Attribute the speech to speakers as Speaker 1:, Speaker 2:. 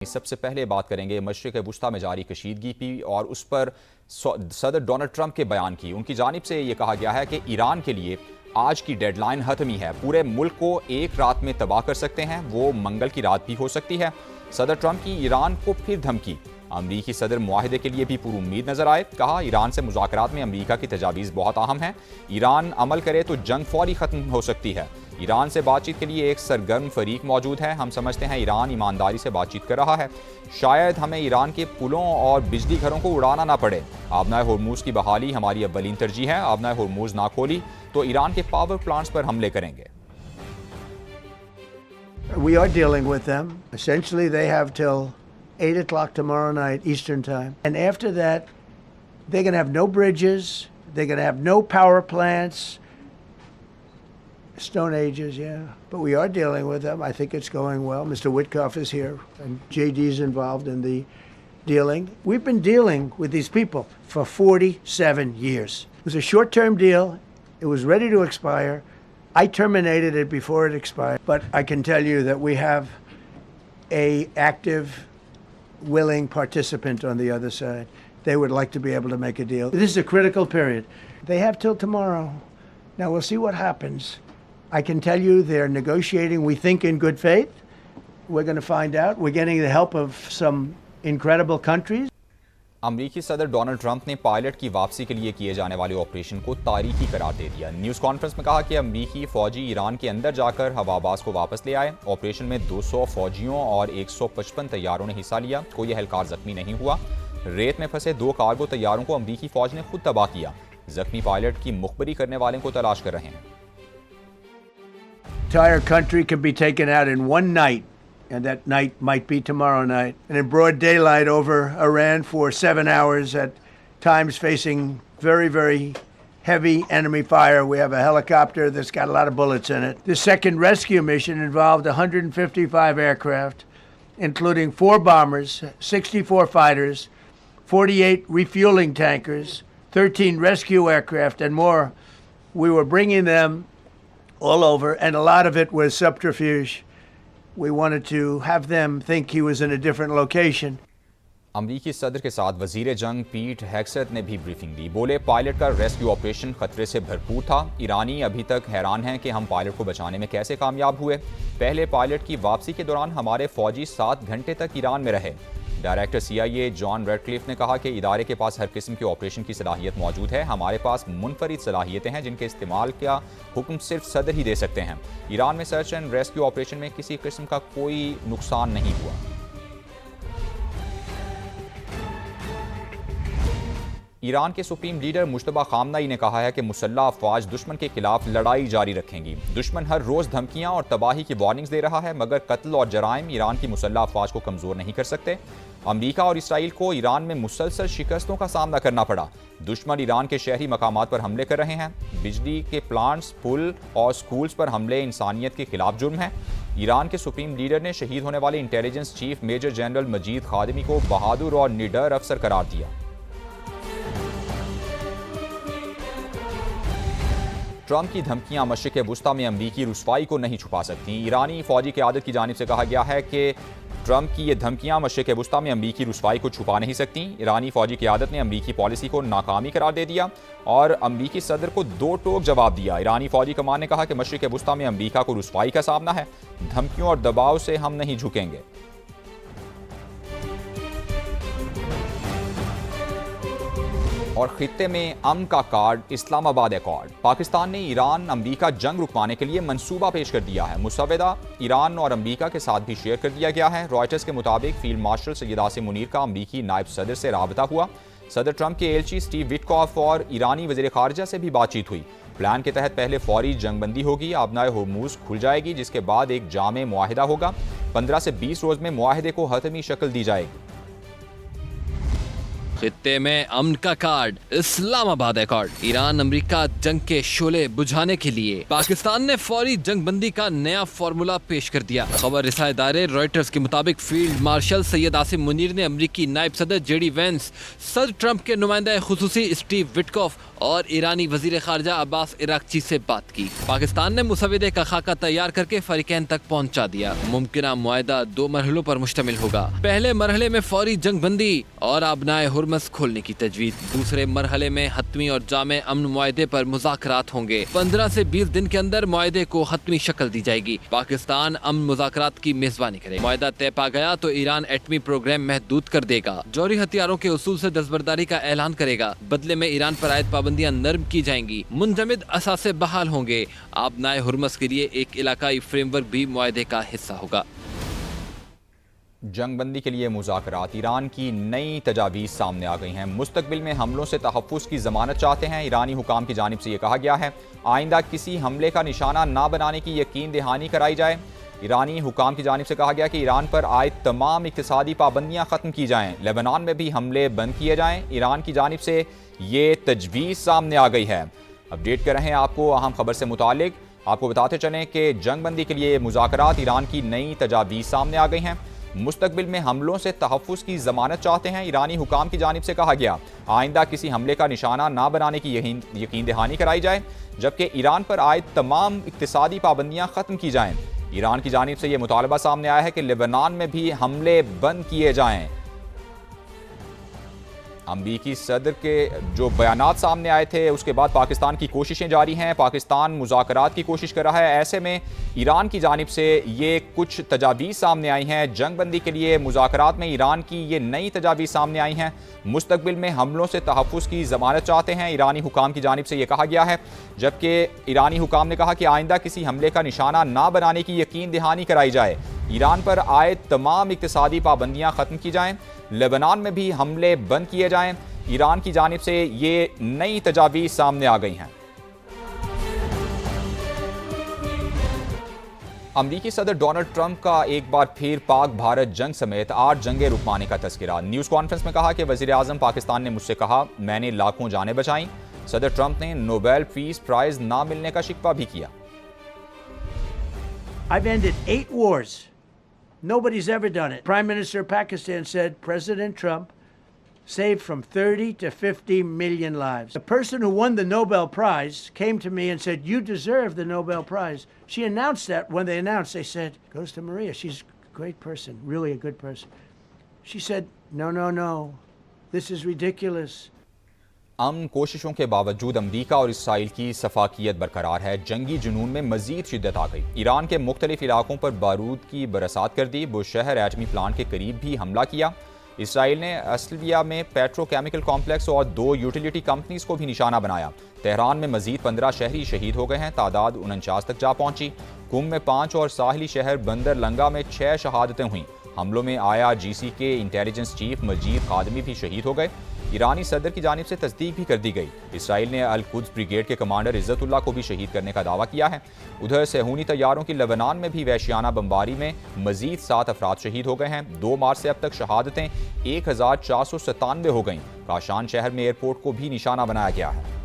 Speaker 1: सबसे पहले बात करेंगे मशरिक़ वुस्ता में जारी कशीदगी की और उस पर सदर डोनाल्ड ट्रंप के बयान की। उनकी जानिब से ये कहा गया है कि ईरान के लिए आज की डेडलाइन हतमी है, पूरे मुल्क को एक रात में तबाह कर सकते हैं, वो मंगल की रात भी हो सकती है। सदर ट्रंप की ईरान को फिर धमकी। अमरीकी सदर मुआहदे के लिए भी पूरी उम्मीद नजर आए। कहा ईरान से मुज़ाकरात में अमरीका की तजावीज़ बहुत अहम है, ईरान अमल करे तो जंग फौरी ख़त्म हो सकती है। ईरान से बातचीत के लिए एक सरगर्म फरीक मौजूद है, हम समझते हैं ईरान ईमानदारी से बातचीत कर रहा है। शायद हमें ईरान के पुलों और बिजली घरों को उड़ाना ना पड़े। आबनाए होर्मुज़ की बहाली हमारी अव्वलीन तरजीह है। आबनाए होर्मुज़ ना खोली तो ईरान के पावर प्लांट्स पर हमले करेंगे।
Speaker 2: We are dealing with them. Essentially, they have till 8 o'clock tomorrow night Eastern time. And after that, they're going to have no bridges. They're going to have no power plants. Stone Ages, yeah. But we are dealing with them. I think it's going well. Mr. Witkoff is here, and JD's involved in the dealing. We've been dealing with these people for 47 years. It was a short-term deal. It was ready to expire. I terminated it before it expired. But I can tell you that we have a active, willing participant on the other side. They would like to be able to make a deal. This is a critical period. They have till tomorrow. Now we'll see what happens. I can tell you they're negotiating, we think, in good faith. We're going to find out. We're getting the help of some incredible countries.
Speaker 1: अमरीकी सदर Donald Trump ने pilot की वापसी के लिए किए जाने वाले ऑपरेशन को तारीखी करार दे दिया। न्यूज़ कॉन्फ्रेंस में कहा कि अमरीकी फौजी ईरान के अंदर जाकर हवाबाज को वापस ले आए। ऑपरेशन में 200 फौजियों और 155 तैयारों ने हिस्सा लिया। कोई एहलकार जख्मी नहीं हुआ। रेत में फंसे 2 कार्गो तैयारों को अमरीकी फौज ने खुद तबाह किया। जख्मी पायलट की मुखबरी करने वाले को तलाश कर रहे हैं।
Speaker 2: Entire country can be taken out in one night, and that night might be tomorrow night. And in broad daylight over Iran for 7 hours, at times facing very, very heavy enemy fire. We have a helicopter that's got a lot of bullets in it. The second rescue mission involved 155 aircraft, including 4 bombers, 64 fighters, 48 refueling tankers, 13 rescue aircraft, and more. We were bringing them all over, and a lot of it was subterfuge. We wanted to have them think he was in a different location.
Speaker 1: अमरीकी सदर के साथ वजीर जंग पीट हेग्सेथ ने भी briefing दी। बोले पायलट का रेस्क्यू ऑपरेशन खतरे से भरपूर था। ईरानी अभी तक हैरान हैं कि हम पायलट को बचाने में कैसे कामयाब हुए। पहले पायलट की वापसी के दौरान हमारे फौजी 7 घंटे तक ईरान में रहे। डायरेक्टर CIA जॉन रेडक्लिफ ने कहा कि इदारे के पास हर किस्म के ऑपरेशन की सलाहियत मौजूद है। हमारे पास मुनफरिद सलाहियतें हैं जिनके इस्तेमाल का हुक्म सिर्फ सदर ही दे सकते हैं। ईरान में सर्च एंड रेस्क्यू ऑपरेशन में किसी किस्म का कोई नुकसान नहीं हुआ। ईरान के सुप्रीम लीडर मुश्तबा खामनाई ने कहा है कि मुसल्लह अफवाज दुश्मन के खिलाफ लड़ाई जारी रखेंगी। दुश्मन हर रोज़ धमकियां और तबाही की वार्निंग्स दे रहा है, मगर कत्ल और जराइम ईरान की मुसल्लह अफवाज को कमज़ोर नहीं कर सकते। अमरीका और इसराइल को ईरान में मुसलसल शिकस्तों का सामना करना पड़ा। दुश्मन ईरान के शहरी मकामात पर हमले कर रहे हैं। बिजली के प्लांट्स, पुल और स्कूल्स पर हमले इंसानियत के खिलाफ जुर्म है। ईरान के सुप्रीम लीडर ने शहीद होने वाले इंटेलिजेंस चीफ मेजर जनरल मजीद खादिमी को बहादुर और निडर अफसर करार दिया। ट्रंप की धमकियां मशरिक़ वुस्ता में अमरीकी रुसवाई को नहीं छुपा सकती। ईरानी फौजी क़यादत की जानिब से कहा गया है कि ट्रंप की ये धमकियां मशरिक़ वुस्ता में अमरीकी रुसवाई को छुपा नहीं सकती। ईरानी फौजी क़यादत ने अमरीकी पॉलिसी को नाकामी करार दे दिया और अमरीकी सदर को 2 टोक जवाब दिया। ईरानी फौजी कमान ने कहा कि मशरिक़ वुस्ता में अमरीका को रुसवाई का सामना है, धमकियों और दबाव से हम नहीं झुकेंगे। और खित्ते में अमन का कार्ड इस्लामाबाद एकॉर्ड। पाकिस्तान ने ईरान अमरीका जंग रुकवाने के लिए मंसूबा पेश कर दिया है। मुसवदा ईरान और अमरीका के साथ भी शेयर कर दिया गया है। रॉयटर्स के मुताबिक फील्ड मार्शल सैयद आसिम मुनीर का अमरीकी नायब सदर से राबता हुआ। सदर ट्रंप के एलची स्टीव विटकॉफ और ईरानी वज़ीर ख़ारिजा से भी बातचीत हुई। प्लान के तहत पहले फौरी जंगबंदी होगी, आबनाए होर्मुज़ खुल जाएगी, जिसके बाद एक जामे मुआहिदा होगा। 15 से 20 रोज़ में मुआहिदे को हतमी शक्ल दी जाएगी।
Speaker 3: खित्ते में अमन का card, Islamabad accord. Iran America जंग के शोले बुझाने के लिए पाकिस्तान ने फौरी जंग बंदी का नया फॉर्मूला पेश कर दिया। खबर रिसाए इदारे रॉयटर्स के मुताबिक फील्ड मार्शल सैयद आसिम मुनीर ने अमरीकी नायब सदर जेडी वेंस, सदर ट्रंप के नुमाइंदा खुसूसी स्टीव विटकॉफ और ईरानी वजीर खारजा अब्बास इराकची से बात की। पाकिस्तान ने मुसविदे का खाका तैयार करके फरीकैन तक पहुंचा दिया। मुमकिना मुआहदा 2 मरहलों पर मुश्तमिल होगा। पहले मरहले में फौरी जंग बंदी और आबनाए हुर्मस खोलने की तजवीज। दूसरे मरहले में हतमी और जामे अमन मुआहदे पर मुज़ाकरात होंगे। 15 से 20 दिन के अंदर मुआहदे को हतमी शक्ल दी जाएगी। पाकिस्तान अमन मुज़ाकरात की मेजबानी करेगा। मुआहदा तय पा गया तो ईरान एटमी प्रोग्राम महदूद कर देगा। जौहरी हथियारों के उसूल से दस्तबरदारी का ऐलान करेगा। बदले में ईरान पर आयद पाबंदियां नर्म की जाएंगी। मुंजमद असासे बहाल होंगे। आबनाए हुर्मस के लिए एक इलाकाई फ्रेमवर्क भी मुआहदे का हिस्सा होगा।
Speaker 1: जंगबंदी के लिए मुज़ाकरात, ईरान की नई तजावीज़ सामने आ गई हैं। मुस्तकबिल में हमलों से तहफ़्फ़ुज़ की ज़मानत चाहते हैं। ईरानी हुकाम की जानिब से ये कहा गया है आइंदा किसी हमले का निशाना ना बनाने की यकीन दहानी कराई जाए। ईरानी हुकाम की जानिब से कहा गया कि ईरान पर आयद तमाम इक़्तिसादी पाबंदियाँ ख़त्म की जाएँ। लेबनान में भी हमले बंद किए जाएँ। ईरान की जानिब से ये तजवीज़ सामने आ गई है। अपडेट कर रहे हैं आपको अहम खबर से मुतालिक। आपको बताते चलें कि जंगबंदी के लिए मुज़ाकरात, ईरान की नई तजावीज़ सामने आ गई हैं। मुस्तकबिल में हमलों से तहफ़्फ़ुज़ की ज़मानत चाहते हैं। ईरानी हुकाम की जानिब से कहा गया आइंदा किसी हमले का निशाना ना बनाने की यकीन दहानी कराई जाए, जबकि ईरान पर आयद तमाम इक़्तिसादी पाबंदियाँ ख़त्म की जाएँ। ईरान की जानिब से यह मुतालबा सामने आया है कि लेबनान में भी हमले बंद किए जाएँ। अमरीकी सदर के जो बयानात सामने आए थे उसके बाद पाकिस्तान की कोशिशें जारी हैं। पाकिस्तान मुज़ाकरात की कोशिश कर रहा है। ऐसे में ईरान की जानिब से ये कुछ तजावीज़ सामने आई हैं। जंगबंदी के लिए मुज़ाकरात में ईरान की ये नई तजावीज़ सामने आई हैं। मुस्तकबिल में हमलों से तहफ़्फ़ुज़ की ज़मानत चाहते हैं। ईरानी हुकाम की जानिब से ये कहा गया है, जबकि ईरानी हुकाम ने कहा कि आइंदा किसी हमले का निशाना ना बनाने की यकीन दहानी कराई जाए। ईरान पर आयद तमाम इक़्तिसादी पाबंदियाँ ख़त्म की जाएँ। लेबनान में भी हमले बंद किए जाएँ। ईरान की जानिब से ये नई तजावीज़ सामने आ गई हैं। अमरीकी सदर डोनाल्ड ट्रंप का एक बार फिर पाक भारत जंग समेत 8 जंगें रुकवाने का तज़किरा। न्यूज़ कॉन्फ्रेंस में कहा कि वज़ीर आज़म पाकिस्तान ने मुझसे कहा, मैंने लाखों जानें बचाईं। सदर ट्रंप ने नोबेल पीस प्राइज़ ना मिलने का शिकवा भी किया।
Speaker 2: I've ended 8 wars. Nobody's ever done it. Prime Minister of Pakistan said President Trump saved from 30 to 50 million lives. The person who won the Nobel Prize came to me and said, you deserve the Nobel Prize. She announced that. When they announced, they said, goes to Maria. She's a great person, really a good person. She said, no. This is ridiculous.
Speaker 1: अमन कोशिशों के बावजूद अमरीका और Israel की सफाकियत बरकरार है। जंगी जुनून में मजीद शिद्दत आ गई। ईरान के मुख्तलिफ इलाकों पर बारूद की बरसात कर दी। बुशहर एटमी प्लांट के करीब भी हमला किया। इसराइल ने अस्लिया में पेट्रोकेमिकल कॉम्प्लेक्स और 2 यूटिलिटी कंपनीज को भी निशाना बनाया। तेहरान में मजीद 15 शहरी शहीद हो गए हैं। तादाद 49 तक जा पहुंची। कुम में 5 और साहिली शहर बंदर लंगा में 6 शहादतें हुईं। हमलों में IRGC के इंटेलिजेंस चीफ मजीद खादमी भी शहीद हो गए। ईरानी सदर की जानिब से तस्दीक भी कर दी गई। इसराइल ने अल कुद्स ब्रिगेड के कमांडर इज़्ज़तुल्लाह को भी शहीद करने का दावा किया है। उधर सेहूनी तैयारों की लेबनान में भी वहशियाना बमबारी में मजीद 7 अफराद शहीद हो गए हैं। 2 मार्च से अब तक शहादतें 1497 हो गईं। काशान शहर में एयरपोर्ट को भी निशाना बनाया गया है।